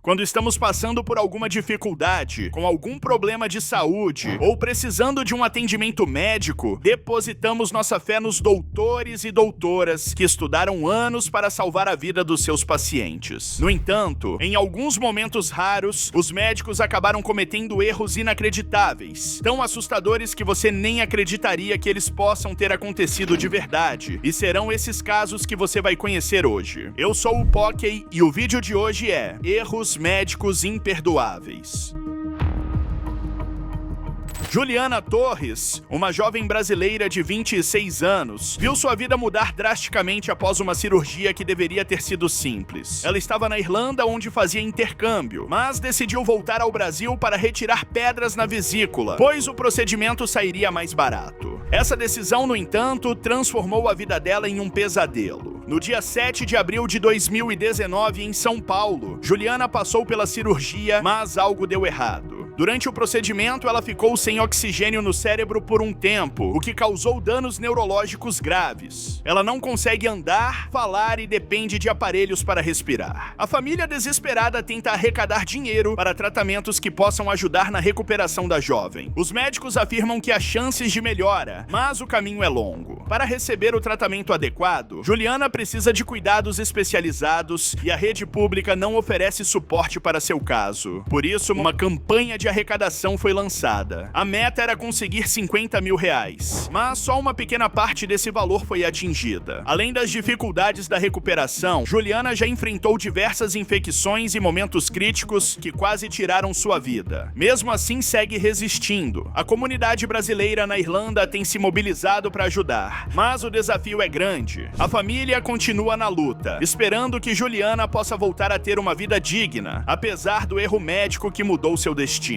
Quando estamos passando por alguma dificuldade, com algum problema de saúde ou precisando de um atendimento médico, depositamos nossa fé nos doutores e doutoras que estudaram anos para salvar a vida dos seus pacientes. No entanto, em alguns momentos raros, os médicos acabaram cometendo erros inacreditáveis, tão assustadores que você nem acreditaria que eles possam ter acontecido de verdade, e serão esses casos que você vai conhecer hoje. Eu sou o Pockey e o vídeo de hoje é Erros Médicos Imperdoáveis. Juliana Torres, uma jovem brasileira de 26 anos, viu sua vida mudar drasticamente após uma cirurgia que deveria ter sido simples. Ela estava na Irlanda, onde fazia intercâmbio, mas decidiu voltar ao Brasil para retirar pedras na vesícula, pois o procedimento sairia mais barato. Essa decisão, no entanto, transformou a vida dela em um pesadelo. No dia 7 de abril de 2019, em São Paulo, Juliana passou pela cirurgia, mas algo deu errado. Durante o procedimento, ela ficou sem oxigênio no cérebro por um tempo, o que causou danos neurológicos graves. Ela não consegue andar, falar e depende de aparelhos para respirar. A família desesperada tenta arrecadar dinheiro para tratamentos que possam ajudar na recuperação da jovem. Os médicos afirmam que há chances de melhora, mas o caminho é longo. Para receber o tratamento adequado, Juliana precisa de cuidados especializados e a rede pública não oferece suporte para seu caso. Por isso, uma campanha de arrecadação foi lançada. A meta era conseguir 50 mil reais, mas só uma pequena parte desse valor foi atingida. Além das dificuldades da recuperação, Juliana já enfrentou diversas infecções e momentos críticos que quase tiraram sua vida. Mesmo assim, segue resistindo. A comunidade brasileira na Irlanda tem se mobilizado para ajudar, mas o desafio é grande. A família continua na luta, esperando que Juliana possa voltar a ter uma vida digna, apesar do erro médico que mudou seu destino.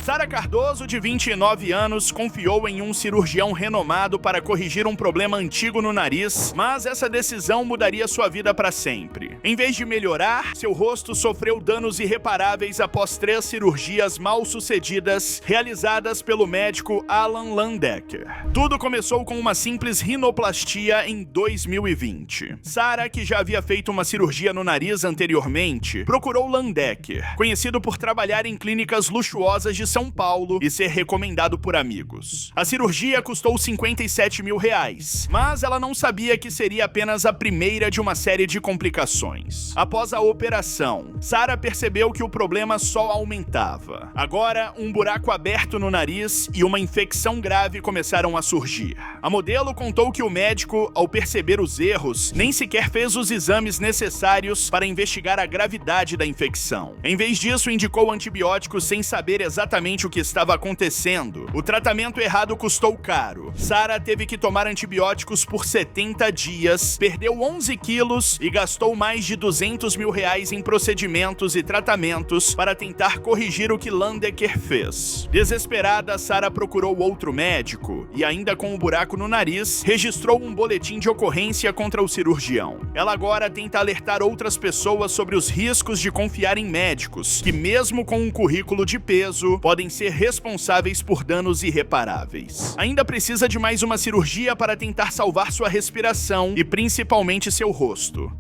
Sara Cardoso, de 29 anos, confiou em um cirurgião renomado para corrigir um problema antigo no nariz, mas essa decisão mudaria sua vida para sempre. Em vez de melhorar, seu rosto sofreu danos irreparáveis após 3 cirurgias mal-sucedidas realizadas pelo médico Alan Landecker. Tudo começou com uma simples rinoplastia em 2020. Sara, que já havia feito uma cirurgia no nariz anteriormente, procurou Landecker, conhecido por trabalhar em clínicas luxuosas de São Paulo e ser recomendado por amigos. A cirurgia custou 57 mil reais, mas ela não sabia que seria apenas a primeira de uma série de complicações. Após a operação, Sara percebeu que o problema só aumentava. Agora, um buraco aberto no nariz e uma infecção grave começaram a surgir. A modelo contou que o médico, ao perceber os erros, nem sequer fez os exames necessários para investigar a gravidade da infecção. Em vez disso, indicou antibióticos sem saber exatamente o que estava acontecendo. O tratamento errado custou caro. Sara teve que tomar antibióticos por 70 dias, perdeu 11 quilos e gastou mais de 200 mil reais em procedimentos e tratamentos para tentar corrigir o que Landecker fez. Desesperada, Sara procurou outro médico e, ainda com um buraco no nariz, registrou um boletim de ocorrência contra o cirurgião. Ela agora tenta alertar outras pessoas sobre os riscos de confiar em médicos que, mesmo com um currículo de peso, podem ser responsáveis por danos irreparáveis. Ainda precisa de mais uma cirurgia para tentar salvar sua respiração e principalmente seu rosto.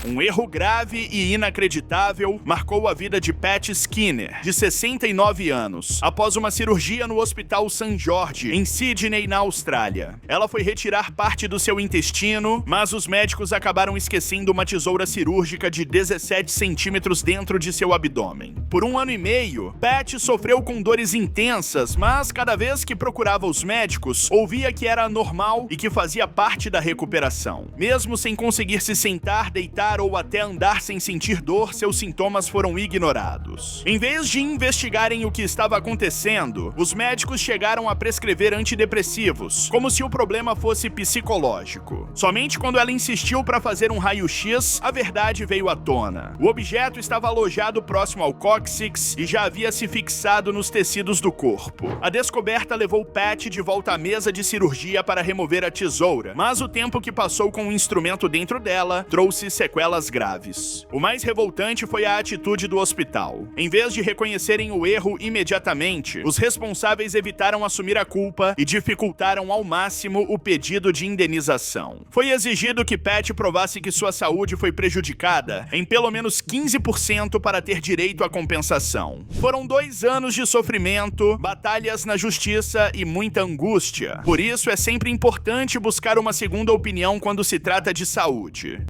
Um erro grave e inacreditável marcou a vida de Pat Skinner, de 69 anos, após uma cirurgia no Hospital St. George, em Sydney, na Austrália. Ela foi retirar parte do seu intestino, mas os médicos acabaram esquecendo uma tesoura cirúrgica de 17 centímetros dentro de seu abdômen. Por 1 ano e meio, Pat sofreu com dores intensas, mas cada vez que procurava os médicos, ouvia que era normal e que fazia parte da recuperação. Mesmo sem conseguir se sentar, deitar ou até andar sem sentir dor, seus sintomas foram ignorados. Em vez de investigarem o que estava acontecendo, os médicos chegaram a prescrever antidepressivos, como se o problema fosse psicológico. Somente quando ela insistiu para fazer um raio-x, a verdade veio à tona. O objeto estava alojado próximo ao cóccix e já havia se fixado nos tecidos do corpo. A descoberta levou Pat de volta à mesa de cirurgia para remover a tesoura, mas o tempo que passou com o instrumento dentro dela trouxe sequelas sequelas graves. O mais revoltante foi a atitude do hospital. Em vez de reconhecerem o erro imediatamente, os responsáveis evitaram assumir a culpa e dificultaram ao máximo o pedido de indenização. Foi exigido que Pat provasse que sua saúde foi prejudicada em pelo menos 15% para ter direito à compensação. Foram 2 anos de sofrimento, batalhas na justiça e muita angústia. Por isso é sempre importante buscar uma segunda opinião quando se trata de saúde.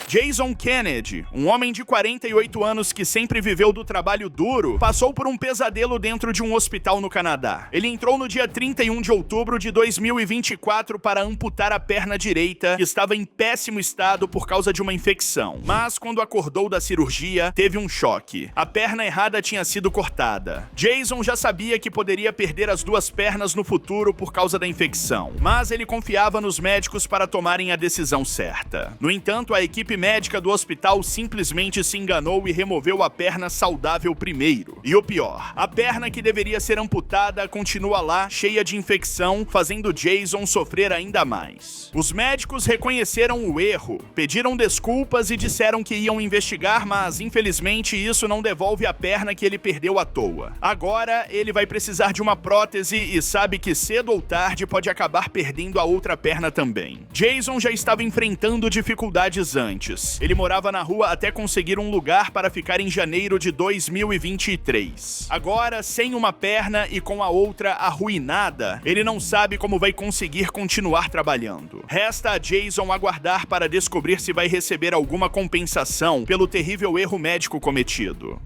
Jason Kennedy, um homem de 48 anos que sempre viveu do trabalho duro, passou por um pesadelo dentro de um hospital no Canadá. Ele entrou no dia 31 de outubro de 2024 para amputar a perna direita, que estava em péssimo estado por causa de uma infecção. Mas quando acordou da cirurgia, teve um choque. A perna errada tinha sido cortada. Jason já sabia que poderia perder as 2 pernas no futuro por causa da infecção, mas ele confiava nos médicos para tomarem a decisão certa. No entanto, a equipe médica do hospital simplesmente se enganou e removeu a perna saudável primeiro. E o pior, a perna que deveria ser amputada continua lá, cheia de infecção, fazendo Jason sofrer ainda mais. Os médicos reconheceram o erro, pediram desculpas e disseram que iam investigar, mas infelizmente isso não devolve a perna que ele perdeu à toa. Agora ele vai precisar de uma prótese e sabe que cedo ou tarde pode acabar perdendo a outra perna também. Jason já estava enfrentando dificuldades antes. Ele morava na rua até conseguir um lugar para ficar em janeiro de 2023. Agora, sem uma perna e com a outra arruinada, ele não sabe como vai conseguir continuar trabalhando. Resta a Jason aguardar para descobrir se vai receber alguma compensação pelo terrível erro médico cometido.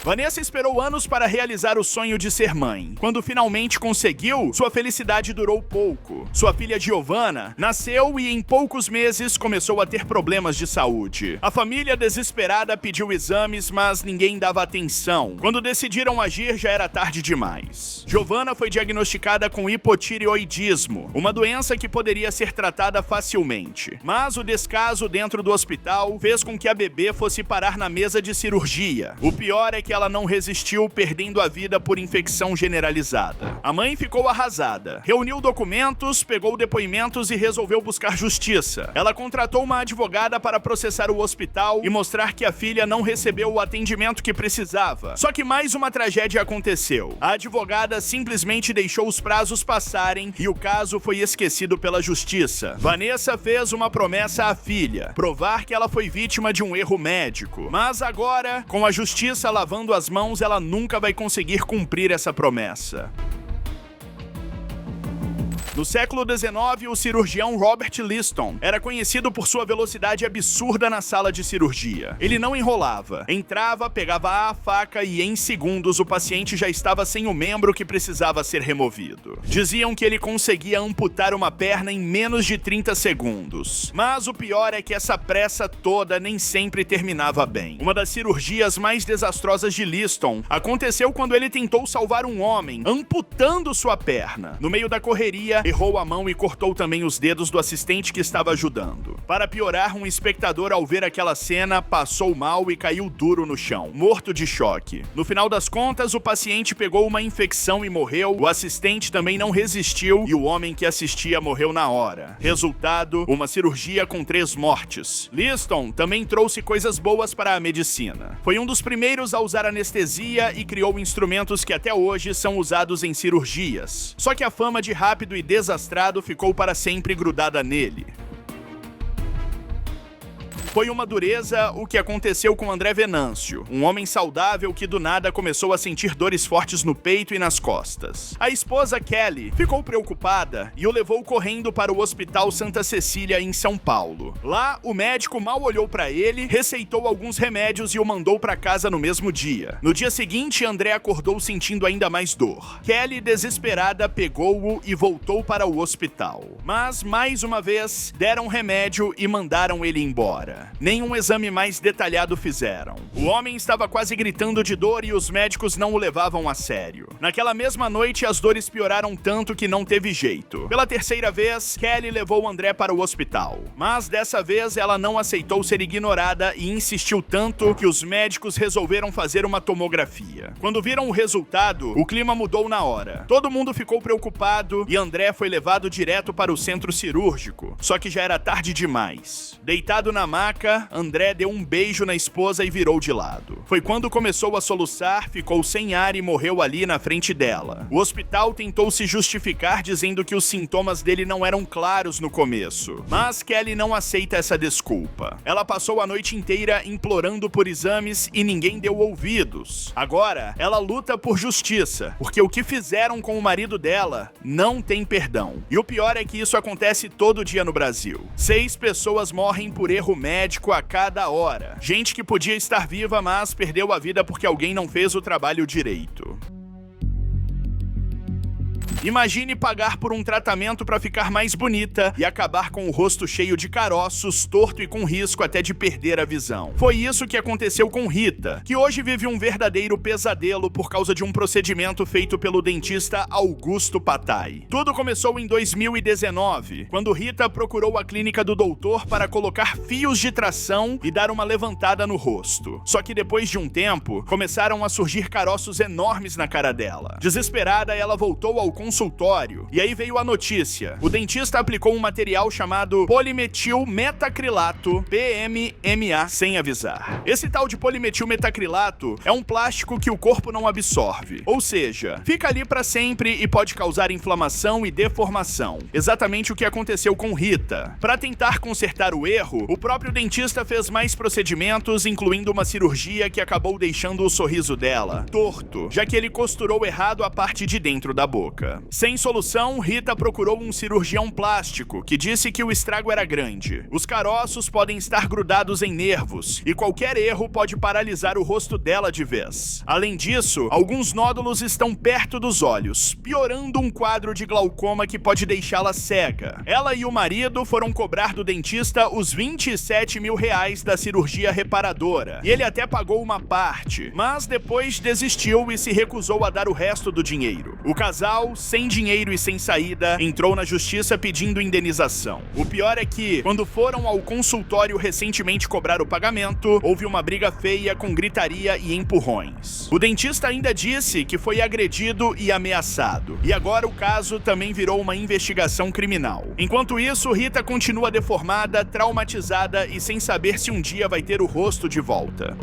Vanessa esperou anos para realizar o sonho de ser mãe. Quando finalmente conseguiu, sua felicidade durou pouco. Sua filha Giovanna nasceu e em poucos meses começou a ter problemas de saúde. A família desesperada pediu exames, mas ninguém dava atenção. Quando decidiram agir, já era tarde demais. Giovanna foi diagnosticada com hipotireoidismo, uma doença que poderia ser tratada facilmente. Mas o descaso dentro do hospital fez com que a bebê fosse parar na mesa de cirurgia. O pior é que ela não resistiu, perdendo a vida por infecção generalizada. A mãe ficou arrasada. Reuniu documentos, pegou depoimentos e resolveu buscar justiça. Ela contratou uma advogada para processar o hospital e mostrar que a filha não recebeu o atendimento que precisava. Só que mais uma tragédia aconteceu. A advogada simplesmente deixou os prazos passarem e o caso foi esquecido pela justiça. Vanessa fez uma promessa à filha: provar que ela foi vítima de um erro médico. Mas agora, com a justiça lavando as mãos, ela nunca vai conseguir cumprir essa promessa. No século XIX, o cirurgião Robert Liston era conhecido por sua velocidade absurda na sala de cirurgia. Ele não enrolava. Entrava, pegava a faca e em segundos o paciente já estava sem o membro que precisava ser removido. Diziam que ele conseguia amputar uma perna em menos de 30 segundos. Mas o pior é que essa pressa toda nem sempre terminava bem. Uma das cirurgias mais desastrosas de Liston aconteceu quando ele tentou salvar um homem, amputando sua perna. No meio da correria, errou a mão e cortou também os dedos do assistente que estava ajudando. Para piorar, um espectador, ao ver aquela cena, passou mal e caiu duro no chão, morto de choque. No final das contas, o paciente pegou uma infecção e morreu, o assistente também não resistiu e o homem que assistia morreu na hora. Resultado, uma cirurgia com 3 mortes. Liston também trouxe coisas boas para a medicina. Foi um dos primeiros a usar anestesia e criou instrumentos que até hoje são usados em cirurgias. Só que a fama de rápido e desastrado ficou para sempre grudada nele. Foi uma dureza o que aconteceu com André Venâncio, um homem saudável que do nada começou a sentir dores fortes no peito e nas costas. A esposa Kelly ficou preocupada e o levou correndo para o Hospital Santa Cecília em São Paulo. Lá, o médico mal olhou para ele, receitou alguns remédios e o mandou para casa no mesmo dia. No dia seguinte, André acordou sentindo ainda mais dor. Kelly, desesperada, pegou-o e voltou para o hospital. Mas, mais uma vez, deram remédio e mandaram ele embora. nada. Nenhum exame mais detalhado fizeram. O homem estava quase gritando de dor e os médicos não o levavam a sério. Naquela mesma noite, as dores pioraram tanto que não teve jeito. Pela terceira vez, Kelly levou André para o hospital. Mas dessa vez, ela não aceitou ser ignorada e insistiu tanto que os médicos resolveram fazer uma tomografia. Quando viram o resultado, o clima mudou na hora. Todo mundo ficou preocupado e André foi levado direto para o centro cirúrgico. Só que já era tarde demais. Deitado na maca, André deu um beijo na esposa e virou de lado. Foi quando começou a soluçar, ficou sem ar e morreu ali na frente dela. O hospital tentou se justificar dizendo que os sintomas dele não eram claros no começo. Mas Kelly não aceita essa desculpa. Ela passou a noite inteira implorando por exames e ninguém deu ouvidos. Agora, ela luta por justiça, porque o que fizeram com o marido dela não tem perdão. E o pior é que isso acontece todo dia no Brasil. 6 pessoas morrem por erro médico a cada hora. Gente que podia estar viva, mas perdeu a vida porque alguém não fez o trabalho direito. Imagine pagar por um tratamento para ficar mais bonita e acabar com o rosto cheio de caroços, torto e com risco até de perder a visão. Foi isso que aconteceu com Rita, que hoje vive um verdadeiro pesadelo por causa de um procedimento feito pelo dentista Augusto Patai. Tudo começou em 2019, quando Rita procurou a clínica do doutor para colocar fios de tração e dar uma levantada no rosto. Só que depois de um tempo, começaram a surgir caroços enormes na cara dela. Desesperada, ela voltou ao consultório e aí veio a notícia. O dentista aplicou um material chamado polimetilmetacrilato, PMMA, sem avisar. Esse tal de polimetilmetacrilato é um plástico que o corpo não absorve, ou seja, fica ali para sempre e pode causar inflamação e deformação. Exatamente o que aconteceu com Rita. Para tentar consertar o erro, o próprio dentista fez mais procedimentos, incluindo uma cirurgia que acabou deixando o sorriso dela torto, já que ele costurou errado a parte de dentro da boca. Sem solução, Rita procurou um cirurgião plástico, que disse que o estrago era grande. Os caroços podem estar grudados em nervos, e qualquer erro pode paralisar o rosto dela de vez. Além disso, alguns nódulos estão perto dos olhos, piorando um quadro de glaucoma que pode deixá-la cega. Ela e o marido foram cobrar do dentista os 27 mil reais da cirurgia reparadora, e ele até pagou uma parte, mas depois desistiu e se recusou a dar o resto do dinheiro. O casal, sem dinheiro e sem saída, entrou na justiça pedindo indenização. O pior é que, quando foram ao consultório recentemente cobrar o pagamento, houve uma briga feia com gritaria e empurrões. O dentista ainda disse que foi agredido e ameaçado. E agora o caso também virou uma investigação criminal. Enquanto isso, Rita continua deformada, traumatizada e sem saber se um dia vai ter o rosto de volta.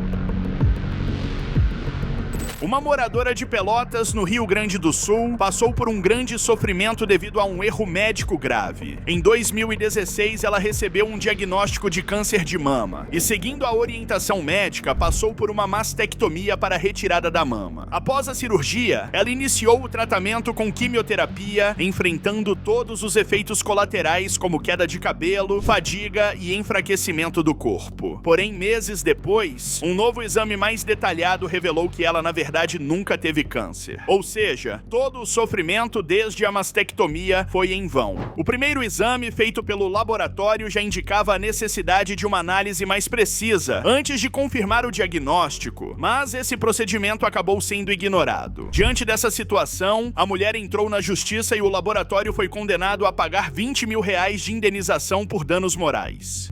Uma moradora de Pelotas, no Rio Grande do Sul, passou por um grande sofrimento devido a um erro médico grave. Em 2016, ela recebeu um diagnóstico de câncer de mama e, seguindo a orientação médica, passou por uma mastectomia para a retirada da mama. Após a cirurgia, ela iniciou o tratamento com quimioterapia, enfrentando todos os efeitos colaterais como queda de cabelo, fadiga e enfraquecimento do corpo. Porém, meses depois, um novo exame mais detalhado revelou que ela, na verdade, nunca teve câncer. Ou seja, todo o sofrimento desde a mastectomia foi em vão. O primeiro exame, feito pelo laboratório, já indicava a necessidade de uma análise mais precisa antes de confirmar o diagnóstico, mas esse procedimento acabou sendo ignorado. Diante dessa situação, a mulher entrou na justiça e o laboratório foi condenado a pagar 20 mil reais de indenização por danos morais.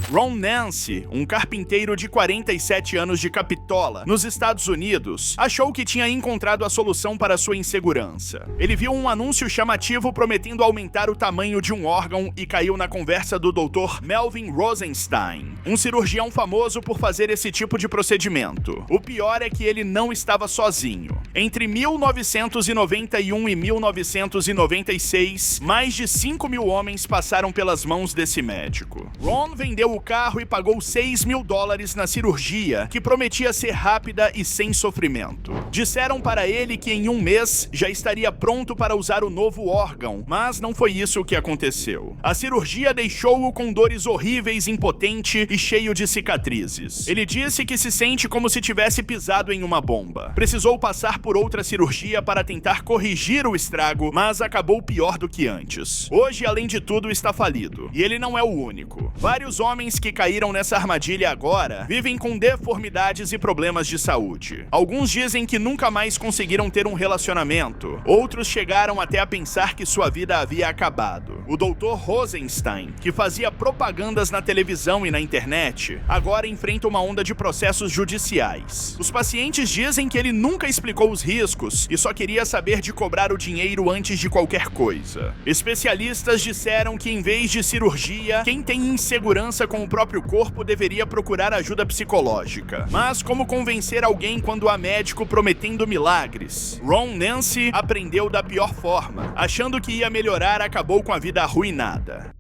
Ron Nance, um carpinteiro de 47 anos de Capitola, nos Estados Unidos, achou que tinha encontrado a solução para sua insegurança. Ele viu um anúncio chamativo prometendo aumentar o tamanho de um órgão e caiu na conversa do Dr. Melvin Rosenstein, um cirurgião famoso por fazer esse tipo de procedimento. O pior é que ele não estava sozinho. Entre 1991 e 1996, mais de 5 mil homens passaram pelas mãos desse médico. Ron vendeu o carro e pagou $6.000 na cirurgia, que prometia ser rápida e sem sofrimento. Disseram para ele que em um mês já estaria pronto para usar o novo órgão, mas não foi isso o que aconteceu. A cirurgia deixou-o com dores horríveis, impotente e cheio de cicatrizes. Ele disse que se sente como se tivesse pisado em uma bomba. Precisou passar por outra cirurgia para tentar corrigir o estrago, mas acabou pior do que antes. Hoje, além de tudo, está falido. E ele não é o único. Vários homens que caíram nessa armadilha agora vivem com deformidades e problemas de saúde. Alguns dizem que nunca mais conseguiram ter um relacionamento. Outros chegaram até a pensar que sua vida havia acabado. O Dr. Rosenstein, que fazia propagandas na televisão e na internet, agora enfrenta uma onda de processos judiciais. Os pacientes dizem que ele nunca explicou os riscos e só queria saber de cobrar o dinheiro antes de qualquer coisa. Especialistas disseram que em vez de cirurgia, quem tem insegurança com o próprio corpo deveria procurar ajuda psicológica. Mas como convencer alguém quando há médico prometendo milagres? Ron Nancy aprendeu da pior forma. Achando que ia melhorar, acabou com a vida arruinada.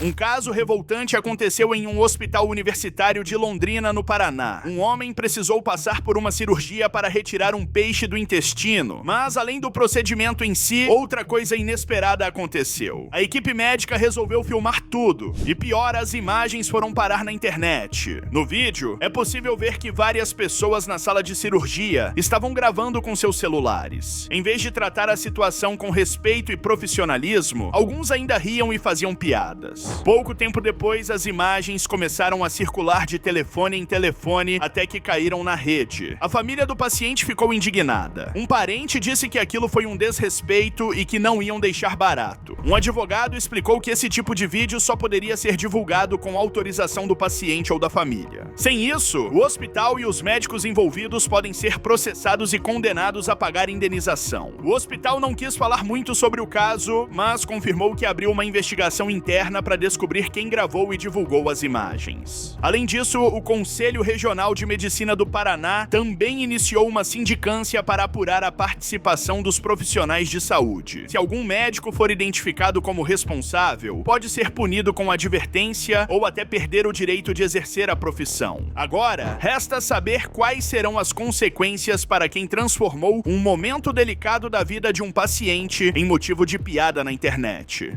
Um caso revoltante aconteceu em um hospital universitário de Londrina, no Paraná. Um homem precisou passar por uma cirurgia para retirar um peixe do intestino, mas além do procedimento em si, outra coisa inesperada aconteceu. A equipe médica resolveu filmar tudo, e pior, as imagens foram parar na internet. No vídeo, é possível ver que várias pessoas na sala de cirurgia estavam gravando com seus celulares. Em vez de tratar a situação com respeito e profissionalismo, alguns ainda riam e faziam piadas. Pouco tempo depois, as imagens começaram a circular de telefone em telefone até que caíram na rede. A família do paciente ficou indignada. Um parente disse que aquilo foi um desrespeito e que não iam deixar barato. Um advogado explicou que esse tipo de vídeo só poderia ser divulgado com autorização do paciente ou da família. Sem isso, o hospital e os médicos envolvidos podem ser processados e condenados a pagar indenização. O hospital não quis falar muito sobre o caso, mas confirmou que abriu uma investigação interna para descobrir quem gravou e divulgou as imagens. Além disso, o Conselho Regional de Medicina do Paraná também iniciou uma sindicância para apurar a participação dos profissionais de saúde. Se algum médico for identificado como responsável, pode ser punido com advertência ou até perder o direito de exercer a profissão. Agora, resta saber quais serão as consequências para quem transformou um momento delicado da vida de um paciente em motivo de piada na internet.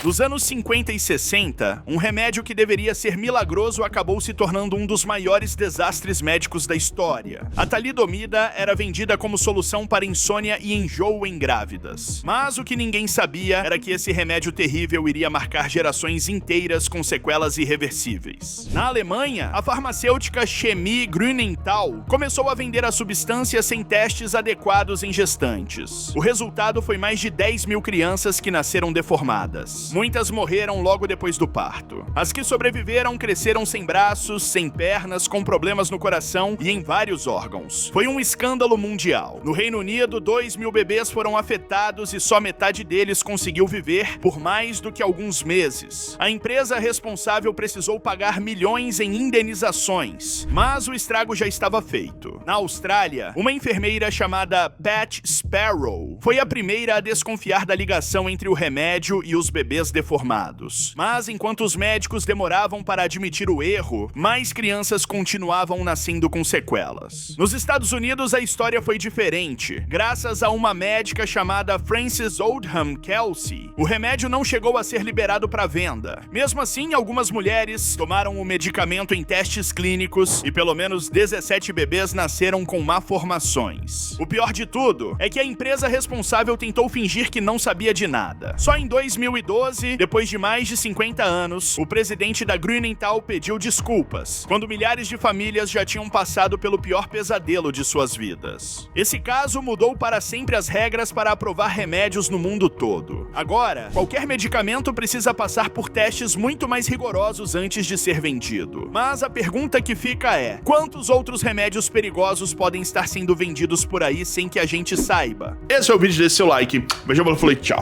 Nos anos 50 e 60, um remédio que deveria ser milagroso acabou se tornando um dos maiores desastres médicos da história. A talidomida era vendida como solução para insônia e enjoo em grávidas. Mas o que ninguém sabia era que esse remédio terrível iria marcar gerações inteiras com sequelas irreversíveis. Na Alemanha, a farmacêutica Chemie Grünenthal começou a vender a substância sem testes adequados em gestantes. O resultado foi mais de 10 mil crianças que nasceram deformadas. Muitas morreram logo depois do parto. As que sobreviveram cresceram sem braços, sem pernas, com problemas no coração e em vários órgãos. Foi um escândalo mundial. No Reino Unido, 2 mil bebês foram afetados e só metade deles conseguiu viver por mais do que alguns meses. A empresa responsável precisou pagar milhões em indenizações, mas o estrago já estava feito. Na Austrália, uma enfermeira chamada Pat Sparrow foi a primeira a desconfiar da ligação entre o remédio e os bebês deformados. Mas enquanto os médicos demoravam para admitir o erro, mais crianças continuavam nascendo com sequelas. Nos Estados Unidos, a história foi diferente. Graças a uma médica chamada Frances Oldham Kelsey, o remédio não chegou a ser liberado para venda. Mesmo assim, algumas mulheres tomaram o medicamento em testes clínicos e pelo menos 17 bebês nasceram com malformações. O pior de tudo é que a empresa responsável tentou fingir que não sabia de nada. Só em 2012, depois de mais de 50 anos, o presidente da Grünenthal pediu desculpas, quando milhares de famílias já tinham passado pelo pior pesadelo de suas vidas. Esse caso mudou para sempre as regras para aprovar remédios no mundo todo. Agora, qualquer medicamento precisa passar por testes muito mais rigorosos antes de ser vendido. Mas a pergunta que fica é: quantos outros remédios perigosos podem estar sendo vendidos por aí sem que a gente saiba? Esse é o vídeo, desse seu like. Beijo, falei, tchau.